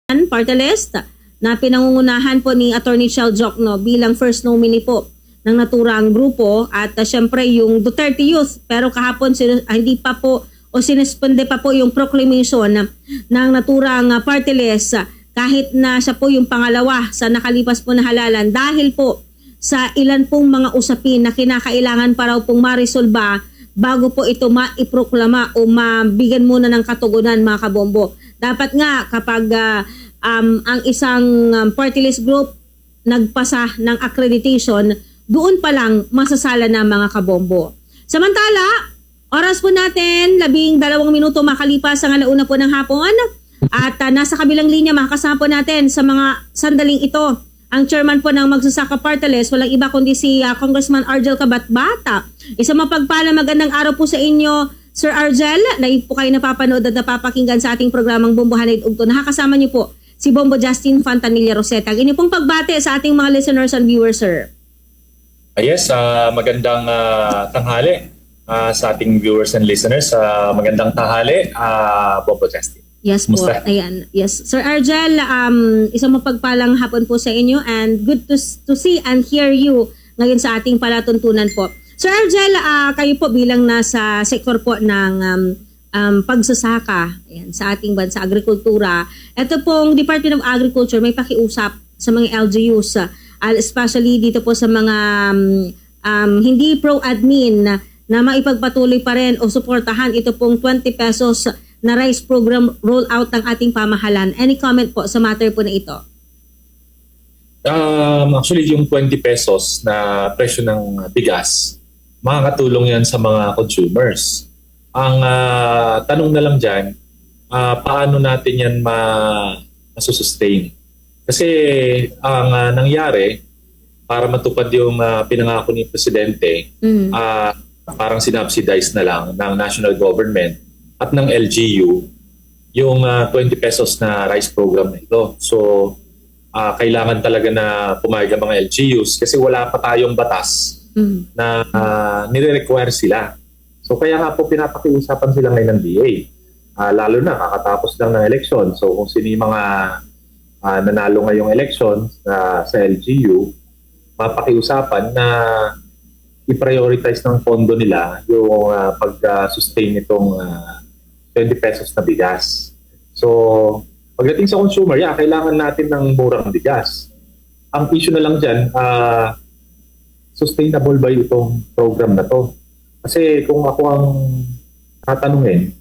Party list na pinangungunahan po ni Attorney Shell Jokno bilang first nominee po ng naturang grupo at syempre yung Duterte Youth, pero kahapon hindi pa po o sinuspende pa po yung proclamation ng naturang party list kahit na siya po yung pangalawa sa nakalipas po na halalan dahil po sa ilan pong mga usapin na kinakailangan para pong marisolba bago po ito maiproklama o mabigyan muna ng katugunan, mga kabombo. Dapat nga kapag ang isang party list group nagpasa ng accreditation, doon pa lang masasala na, mga kabombo. Samantala, oras po natin, 12 minuto makalipas ang alauna po ng hapon. At nasa kabilang linya makakasama po natin sa mga sandaling ito ang chairman po ng Magsasaka Party List, walang iba kundi si Congressman Argel Cabatbata. Isang mapagpalang magandang araw po sa inyo, Sir Argel. Live po kayo napapanood at napapakinggan sa ating programang Bombohanay Ugto. Nakakasama niyo po si Bombo Justin Fantanilla Roseta. Ang inyo pong pagbate sa ating mga listeners and viewers, sir. Yes, magandang tanghali sa ating viewers and listeners. Magandang tanghali, Bombo Justin. Yes po. Ayan. Yes. Sir Argel, isang mapagpalang hapon po sa inyo and good to see and hear you ngayon sa ating palatuntunan po. Sir Argel, kayo po bilang nasa sektor po ng pagsasaka ayan, sa ating bansa, agrikultura. Ito pong Department of Agriculture may pakiusap sa mga LGUs, especially dito po sa mga hindi pro-admin na maipagpatuloy pa rin o suportahan ito pong 20 pesos na rice program rollout ng ating pamahalaan. Any comment po sa matter po na ito? Actually, yung 20 pesos na presyo ng bigas, makakatulong yan sa mga consumers. Ang tanong na lang dyan, paano natin yan masusustain? Kasi ang nangyari, para matupad yung pinangako ni Presidente, parang sinubsidize na lang ng national government at ng LGU yung 20 pesos na rice program na ito. So, kailangan talaga na pumayag ang mga LGUs kasi wala pa tayong batas na nire-require sila. So, kaya nga po pinapakiusapan sila ngayon ng DA. Lalo na, kakatapos lang ng election. So, kung sino yung mga nanalo ngayong election sa LGU, mapakiusapan na i-prioritize ng pondo nila yung pag-sustain itong 20 pesos na bigas. So, pagdating sa consumer, kailangan natin ng murang bigas. Ang issue na lang dyan, sustainable ba itong program na to? Kasi kung ako ang tatanungin,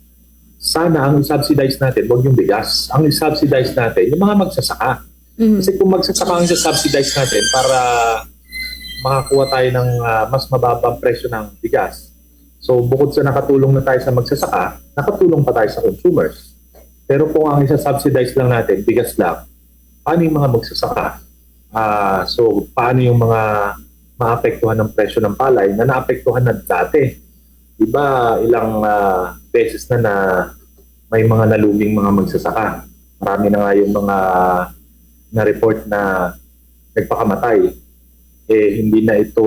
sana ang i-subsidize natin, huwag yung bigas. Ang i-subsidize natin, yung mga magsasaka. Kasi kung magsasaka ang i-subsidize natin para makakuha tayo ng mas mababang presyo ng bigas, so bukod sa nakatulong na tayo sa magsasaka, nakatulong pa tayo sa consumers. Pero kung ang isa-subsidize lang natin, bigas lang, paano yung mga magsasaka? So paano yung mga maapektuhan ng presyo ng palay na naapektuhan na dati? Diba ilang beses na may mga naluming mga magsasaka. Marami na nga yung mga na-report na nagpakamatay. Hindi na ito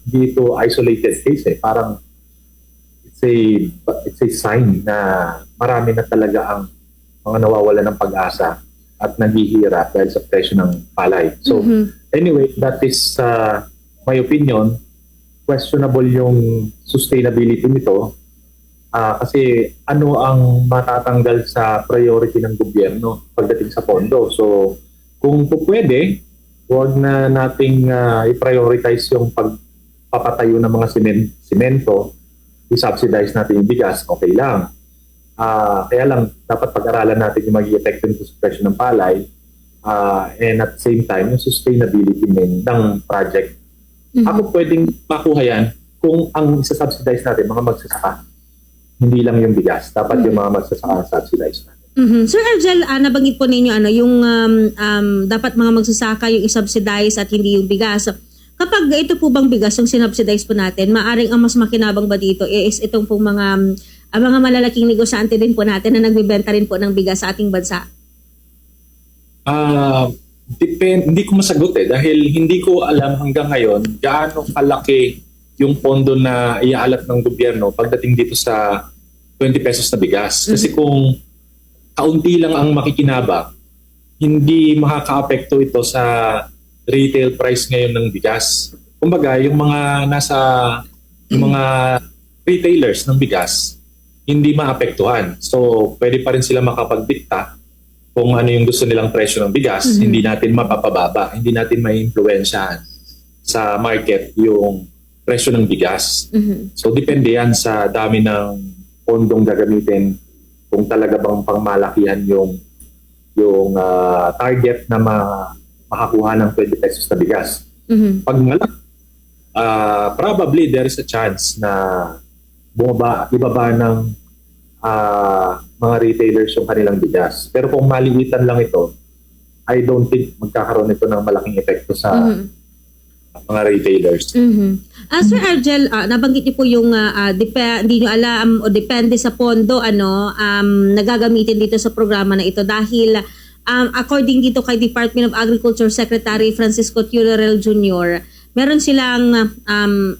hindi ito isolated case parang it's a sign na marami na talaga ang mga nawawala ng pag-asa at naghihirap dahil sa presyo ng palay. So anyway, that is my opinion. Questionable yung sustainability nito kasi ano ang matatanggal sa priority ng gobyerno pagdating sa pondo. So kung pwede, huwag na nating i-prioritize yung pagpapatayo ng mga simento, i-subsidize natin yung bigas, okay lang. Kaya lang, dapat pag-aralan natin yung mag-i-effect sa presyo ng palay and at the same time, yung sustainability ng project. Ako pwedeng makuha yan kung ang isa-subsidize natin, mga magsasaka, hindi lang yung bigas. Dapat yung mga magsasaka subsidize natin. Sir Argel, nabanggit po ninyo yung dapat mga magsasaka yung i-subsidize at hindi yung bigas. Kapag ito po bang bigas yung sinubsidize po natin, maaring ang mas makinabang ba dito is itong pong mga malalaking negosyante din po natin na nagbebenta rin po ng bigas sa ating bansa? Hindi ko masagot dahil hindi ko alam hanggang ngayon gaano kalaki yung pondo na iaalat ng gobyerno pagdating dito sa 20 pesos na bigas. Kasi kung kaunti lang ang makikinabang, hindi makakaapekto ito sa retail price ngayon ng bigas. Kumbaga, yung mga retailers ng bigas, hindi maapektuhan. So, pwede pa rin sila makapagdikta kung ano yung gusto nilang presyo ng bigas. Hindi natin mapapababa, hindi natin maiimpluwensyahan sa market yung presyo ng bigas. So, depende yan sa dami ng pondong gagamitin kung talaga bang pangmalakihan yung target na makakuha ng 20 pesos na bigas. Pag malaki, probably there is a chance na ibaba ng mga retailers yung kanilang bigas. Pero kung malilitan lang ito, I don't think magkakaroon ito ng malaking epekto sa mga retailers. Sir Argel, nabanggit niyo po yung hindi nyo alam o depende sa pondo nagagamitin dito sa programa na ito dahil according dito kay Department of Agriculture Secretary Francisco Turrell Jr., meron silang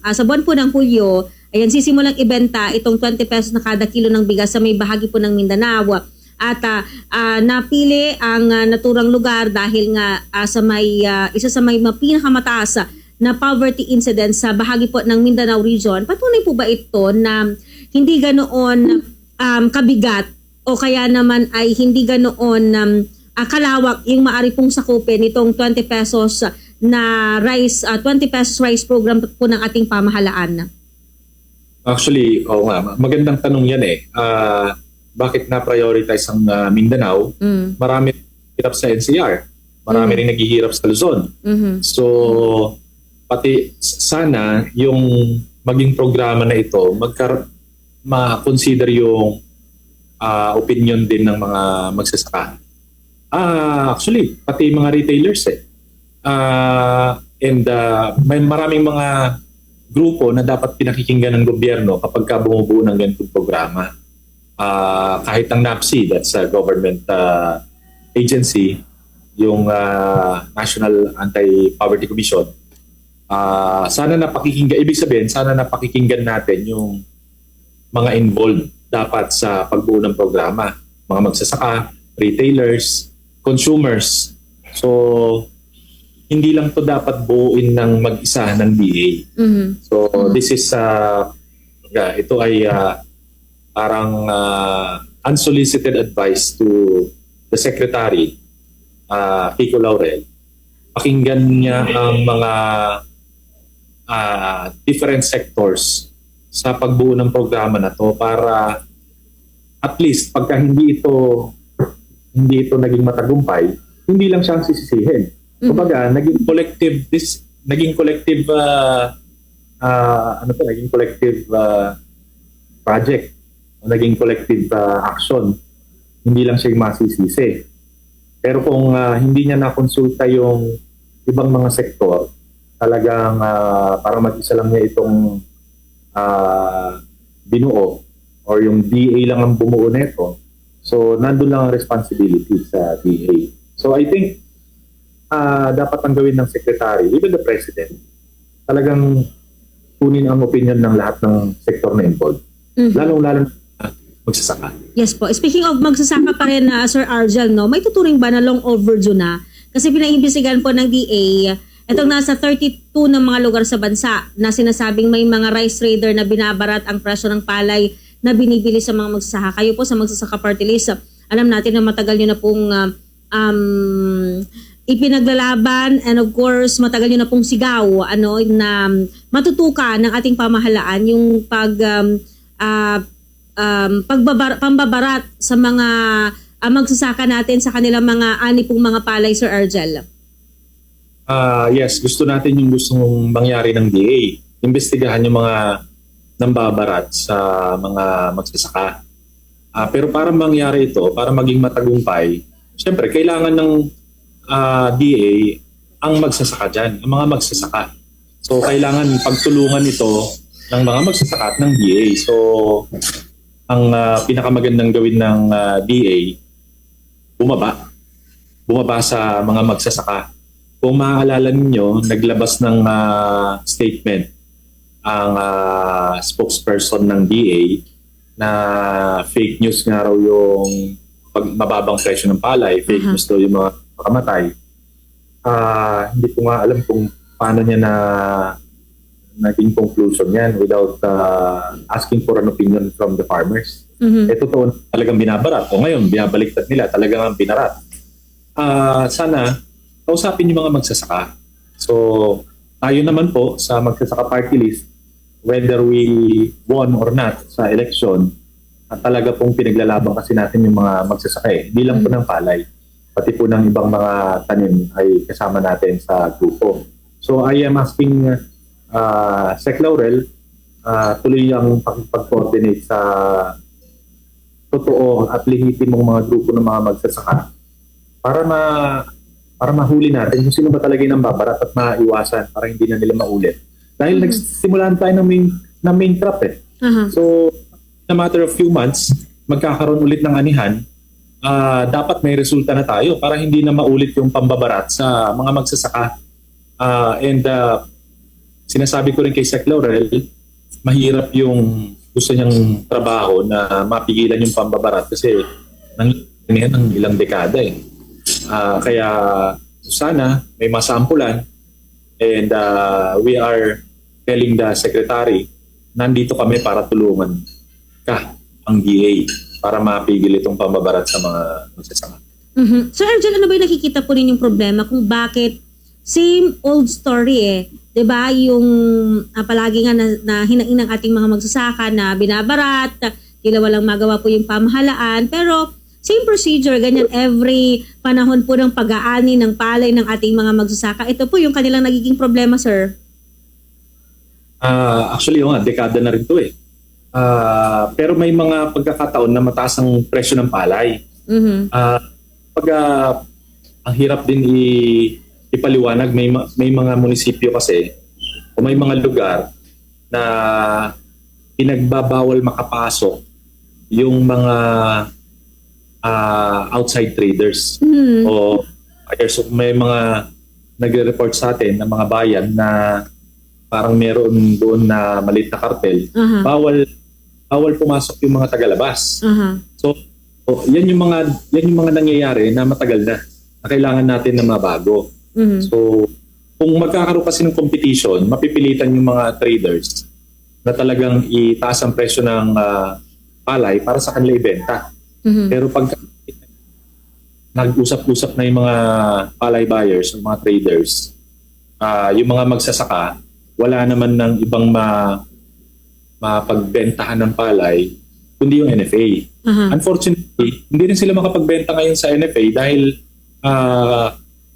sa buwan po ng Hulyo, ayan, sisimulang ibenta itong 20 pesos na kada kilo ng bigas sa may bahagi po ng Mindanao. At napili ang naturang lugar dahil nga isa sa may pinakamataas na poverty incidence sa bahagi po ng Mindanao region. Patunay po ba ito na hindi ganoon kabigat o kaya naman ay hindi ganoon kalawak yung maaari pong sakupin itong 20 pesos na rice 20 pesos rice program po ng ating pamahalaan? Actually, magandang tanong yan bakit na-prioritize ang Mindanao? Marami hirap sa NCR. Marami rin naghihirap sa Luzon. So, pati sana yung maging programa na ito ma-consider yung opinion din ng mga magsasaka. Actually, pati mga retailers may maraming mga grupo na dapat pinakikinggan ng gobyerno kapag bumubuo ng ganitong programa. Kahit ang NAPSI, that's a government agency, yung National Anti-Poverty Commission, sana napakikinggan, ibig sabihin, sana napakikinggan natin yung mga involved dapat sa pagbuo ng programa. Mga magsasaka, retailers, consumers. So, hindi lang to dapat buuin ng mag-isa ng DA. So, this is, ito ay parang unsolicited advice to the Secretary, Kiko Laurel. Pakinggan niya ang mga different sectors sa pagbuo ng programa na to para at least pagka hindi ito naging matagumpay, hindi lang siyang sisisihin. Kumbaga, naging collective project, naging collective action. Hindi lang siya masisisi. Pero kung hindi niya nakonsulta yung ibang mga sektor, talagang para mag-isa lang niya itong binuo or yung DA lang ang bumuo nito. So, nandun lang ang responsibility sa DA. So, I think dapat ang gawin ng Secretary, even the President, talagang kunin ang opinion ng lahat ng sektor na involved. Lalong-lalo magsasaka. Yes po. Speaking of magsasaka pa rin, Sir Argel, no, may tuturing ba na long overdue na? Kasi pinaimbestigahan po ng DA, itong nasa 32 ng mga lugar sa bansa na sinasabing may mga rice trader na binabarat ang presyo ng palay na binibili sa mga magsasaka. Kayo po sa Magsasaka Party List, alam natin na matagal nyo na pong ipinaglalaban and of course matagal nyo na pong sigaw na matutukan ng ating pamahalaan yung pambabarat sa mga magsasaka natin sa kanilang mga pong mga palay, Sir Argel. Yes, gusto natin yung gustong mangyari ng DA. Imbestigahan yung mga nambabarat sa mga magsasaka. Pero para mangyari ito, para maging matagumpay, siyempre kailangan ng DA ang magsasaka dyan, ang mga magsasaka. So kailangan pagtulungan ito ng mga magsasaka at ng DA. So ang pinakamagandang gawin ng DA, bumaba sa mga magsasaka. Kung maaalala ninyo, naglabas ng statement ang spokesperson ng DA na fake news nga raw yung pag mababang presyo ng palay, fake news daw yung mga makamatay. Hindi ko nga alam kung paano niya naging conclusion yan without asking for an opinion from the farmers. Totoo talagang binabarat. O ngayon, binabaliktad nila, talagang binarat. Sana kausapin yung mga magsasaka. So, tayo naman po sa magsasaka party list, whether we won or not sa election, talaga pong pinaglalaban kasi natin yung mga magsasaka. Hindi lang po ng palay, pati po ng ibang mga tanim ay kasama natin sa grupo. So, I am asking Sec Laurel, tuloy ang pag-coordinate sa totoo at lehitimong mga grupo ng mga magsasaka para mahuli natin kung sino ba talaga yung babarat at maiwasan para hindi na nila maulit. Dahil nagsimulan tayo ng main trap eh. So, in a matter of few months, magkakaroon ulit ng anihan, dapat may resulta na tayo para hindi na maulit yung pambabarat sa mga magsasaka. Sinasabi ko rin kay Sec Laurel, mahirap yung gusto niyang trabaho na mapigilan yung pambabarat kasi nangyayari ng ilang dekada eh. Kaya sana may masampulan and we are telling the secretary, nandito kami para tulungan ang DA para mapigil itong pambabarat sa mga magsasaka. Sir Argel, ano ba yung nakikita po ninyong problema kung bakit same old story eh? 'Di ba yung palagi nga na hinaing ng ating mga magsasaka na binabarat, tila walang magawa po yung pamahalaan, pero same procedure, ganyan every panahon po ng pag-aani ng palay ng ating mga magsasaka. Ito po yung kanilang nagiging problema, sir. Actually, dekada na rin to eh. Pero may mga pagkakataon na mataas ang presyo ng palay. Ang hirap din ipaliwanag, may mga munisipyo kasi o may mga lugar na pinagbabawal makapasok yung mga outside traders o may mga nagre-report sa atin ng mga bayan na parang meron doon na maliit na kartel, bawal pumasok yung mga tagalabas. So yan yung mga nangyayari na matagal na kailangan natin na mabago. So kung magkakaroon kasi ng competition, mapipilitan yung mga traders na talagang itaas ang presyo ng palay para sa kanila ibenta. Pero pag nag-usap-usap na yung mga palay buyers, yung mga traders, yung mga magsasaka, wala naman ng ibang mapagbentahan ng palay kundi yung NFA. Unfortunately, hindi rin sila makapagbenta ngayon sa NFA dahil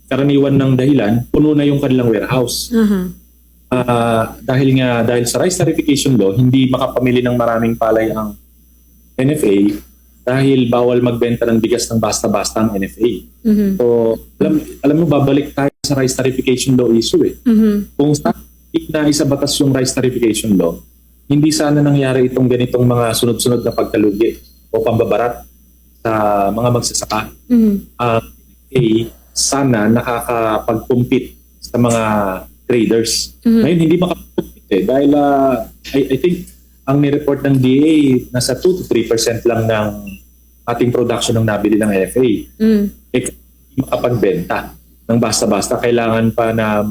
karaniwan ng dahilan, puno na yung kanilang warehouse. Dahil sa rice tarification law, hindi makapamili ng maraming palay ang NFA dahil bawal magbenta ng bigas ng basta-basta ang NFA. So, alam mo, babalik tayo sa rice tarification law issue eh. Kung na isabatas yung rice tarification law, hindi sana nangyari itong ganitong mga sunod-sunod na pagkalugi o pambabarat sa mga magsasaka. Sana nakakapag-compete sa mga traders. Ngayon, hindi makapag-compete dahil I think ang ni-report ng DA nasa 2 to 3% lang ng ating production ng nabili ng NFA. Hindi makapagbenta ng basta-basta. Kailangan pa na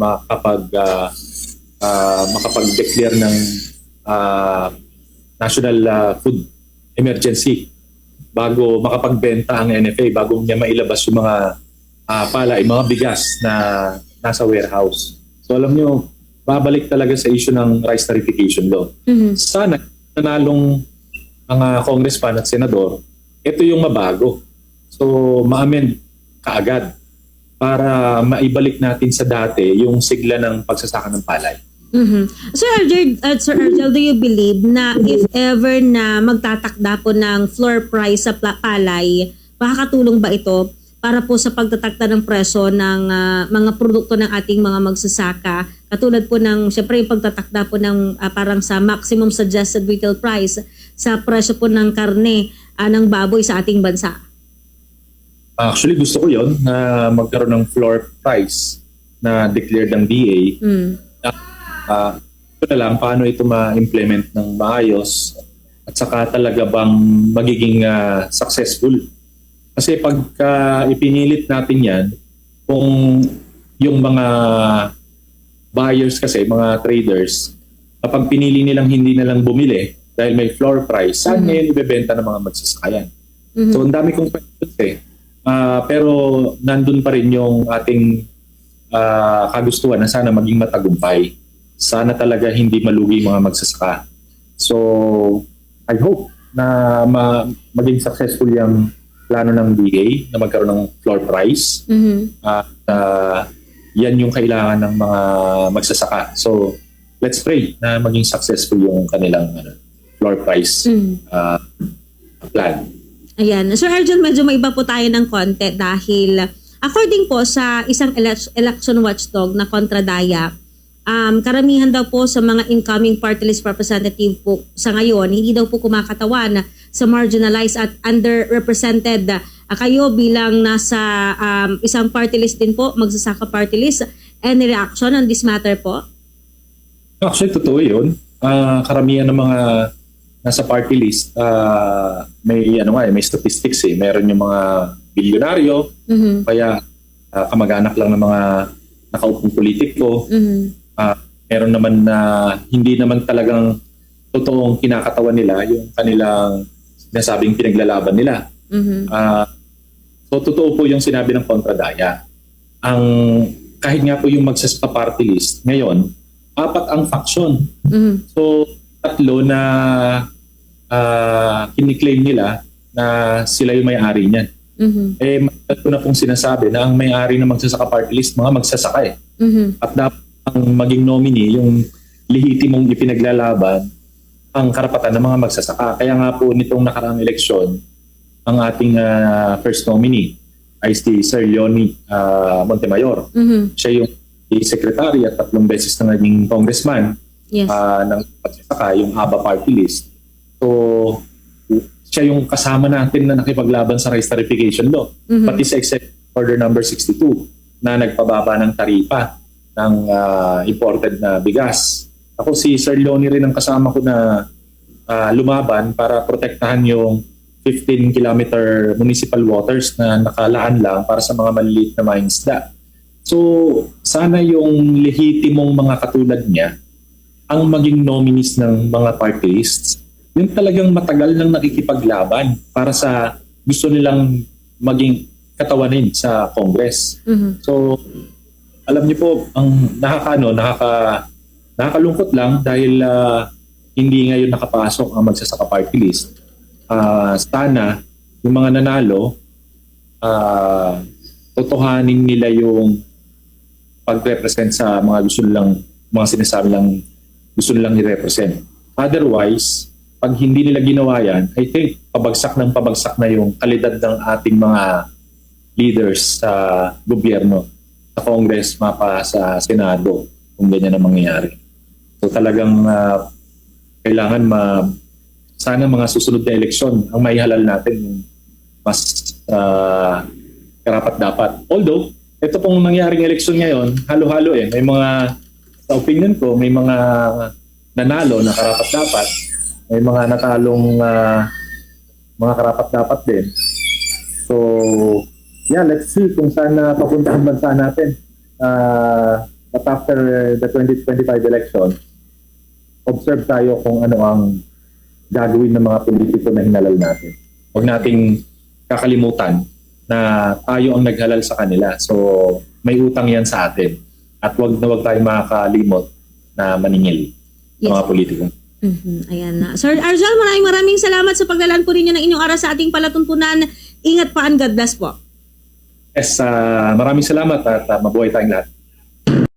makapag-declare ng national food emergency bago makapagbenta ang NFA, bago niya mailabas yung mga palay, mga bigas na nasa warehouse. So alam nyo, babalik talaga sa issue ng rice tarification law. Sana nanalong mga congressman at senador, ito yung mabago. So ma-amend kaagad para maibalik natin sa dati yung sigla ng pagsasaka ng palay. Sir Argel, do you believe na if ever na magtatakda po ng floor price sa palay, makakatulong ba ito para po sa pagtatakda ng presyo ng mga produkto ng ating mga magsasaka? Katulad po ng, syempre, yung pagtatakda po ng parang sa maximum suggested retail price sa presyo po ng karne ng baboy sa ating bansa. Actually, gusto ko yon na magkaroon ng floor price na declared ng DA. Ito na lang, paano ito ma-implement ng maayos at saka talaga bang magiging successful Kasi pagka ipinilit natin yan, kung yung mga buyers kasi, mga traders, kapag pinili nilang hindi na lang bumili dahil may floor price, saan ngayon ibebenta ng mga magsasakayan? So ang dami kong questions pero nandun pa rin yung ating kagustuhan na sana maging matagumpay. Sana talaga hindi malugi mga magsasaka. So I hope na maging successful yung plano ng DA na magkaroon ng floor price. At yan yung kailangan ng mga magsasaka. So let's pray na maging successful yung kanilang floor price plan. Ayan. Sir Arjun, medyo may iba po tayo ng konti dahil according po sa isang election watchdog na Kontradaya, karamihan daw po sa mga incoming party list representative po sa ngayon, hindi daw po kumakatawan sa marginalized at underrepresented. Kayo bilang nasa isang party list din po, magsasaka party list, any reaction on this matter po? Actually, totoo yun. Karamihan ng mga nasa party list, may statistics Meron yung mga bilyonaryo, kaya kamag-anak lang ng mga nakaupong politiko. Meron naman na hindi naman talagang totoong kinakatawan nila yung kanilang sinasabing pinaglalaban nila. So totoo po yung sinabi ng Kontradaya. Kahit nga po yung magsasaka party list, ngayon, 4 ang faction. So 3 na kiniklaim nila na sila yung may-ari niyan. Matagal ko na pong sinasabi na ang may-ari ng magsasaka party list, mga magsasaka At dapat ang maging nominee, yung lehitimong ipinaglalaban, ang karapatan ng mga magsasaka. Kaya nga po nitong nakaraang eleksyon, ang ating first nominee ay si Sir Leonie Montemayor. Siya yung secretary at 3 beses na naging congressman ng pagsasaka, yung ABA party list. So, siya yung kasama natin na nakipaglaban sa rice tarification law. Pati sa Executive Order number 62 na nagpababa ng taripa ng imported na bigas. Ako si Sir Leonie rin ang kasama ko na lumaban para protektahan yung 15-kilometer municipal waters na nakalaan lang para sa mga maliliit na mga isda. So, sana yung lehitimong mga katulad niya ang maging nominees ng mga party lists, yung talagang matagal nang nakikipaglaban para sa gusto nilang maging katawanin sa Congress. So, alam niyo po, ang nakakalungkot lang dahil hindi ngayon nakapasok ang magsasaka party list. Sana yung mga nanalo, totohanin nila yung pag-represent sa mga mga sinasabi lang gusto nilang i-represent. Otherwise, pag hindi nila ginawa yan, I think pabagsak na yung kalidad ng ating mga leaders sa gobyerno, sa Congress, mapa sa Senado, kung ganyan ang mangyayari. So talagang kailangan sana mga susunod na eleksyon ang maihalal natin yung mas karapat-dapat. Although, ito pong nangyaring eleksyon ngayon, halo-halo May mga, sa opinion ko, may mga nanalo na karapat-dapat. May mga natalong mga karapat-dapat din. So, let's see kung saan papunta ang bansa natin. But after the 2025 election, observe tayo kung ano ang gagawin ng mga politiko na hinalal natin. Huwag nating kakalimutan na tayo ang naghalal sa kanila. So, may utang yan sa atin. At huwag tayong makakalimot na maningil ng mga politiko. Ayan na. Sir Arjun, maraming salamat sa paglalaan po ninyo ng inyong oras sa ating palatuntunan. Ingat pa and God bless po. Yes, maraming salamat at mabuhay tayong lahat.